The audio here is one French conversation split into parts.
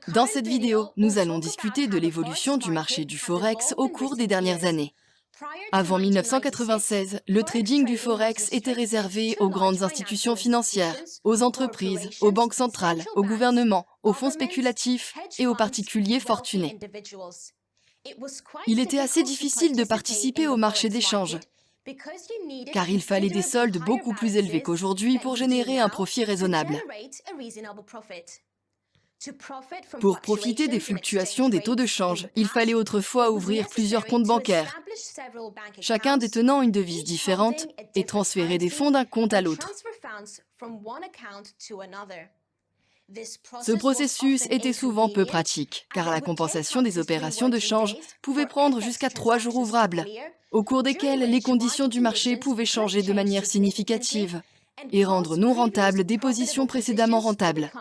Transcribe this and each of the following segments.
Dans cette vidéo, nous allons discuter de l'évolution du marché du Forex au cours des dernières années. Avant 1996, le trading du Forex était réservé aux grandes institutions financières, aux entreprises, aux banques centrales, aux gouvernements, aux fonds spéculatifs et aux particuliers fortunés. Il était assez difficile de participer au marché d'échange, car il fallait des soldes beaucoup plus élevés qu'aujourd'hui pour générer un profit raisonnable. Pour profiter des fluctuations des taux de change, il fallait autrefois ouvrir plusieurs comptes bancaires, chacun détenant une devise différente, et transférer des fonds d'un compte à l'autre. Ce processus était souvent peu pratique, car la compensation des opérations de change pouvait prendre jusqu'à 3 jours ouvrables, au cours desquels les conditions du marché pouvaient changer de manière significative et rendre non rentables des positions précédemment rentables.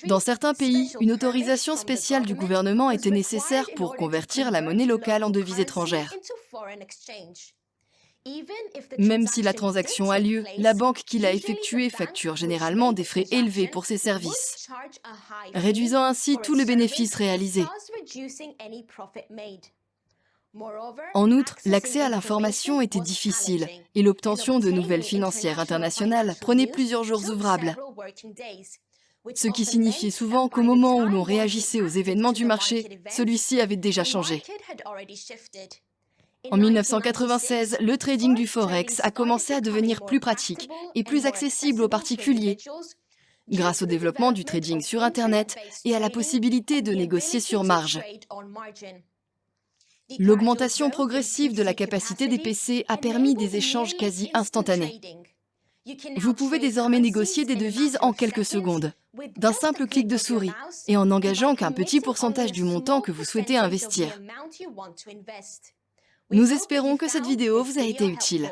Dans certains pays, une autorisation spéciale du gouvernement était nécessaire pour convertir la monnaie locale en devise étrangère. Même si la transaction a lieu, la banque qui l'a effectuée facture généralement des frais élevés pour ses services, réduisant ainsi tout le bénéfice réalisé. En outre, l'accès à l'information était difficile et l'obtention de nouvelles financières internationales prenait plusieurs jours ouvrables. Ce qui signifiait souvent qu'au moment où l'on réagissait aux événements du marché, celui-ci avait déjà changé. En 1996, le trading du Forex a commencé à devenir plus pratique et plus accessible aux particuliers, grâce au développement du trading sur Internet et à la possibilité de négocier sur marge. L'augmentation progressive de la capacité des PC a permis des échanges quasi instantanés. Vous pouvez désormais négocier des devises en quelques secondes, d'un simple clic de souris, et en n'engageant qu'un petit pourcentage du montant que vous souhaitez investir. Nous espérons que cette vidéo vous a été utile.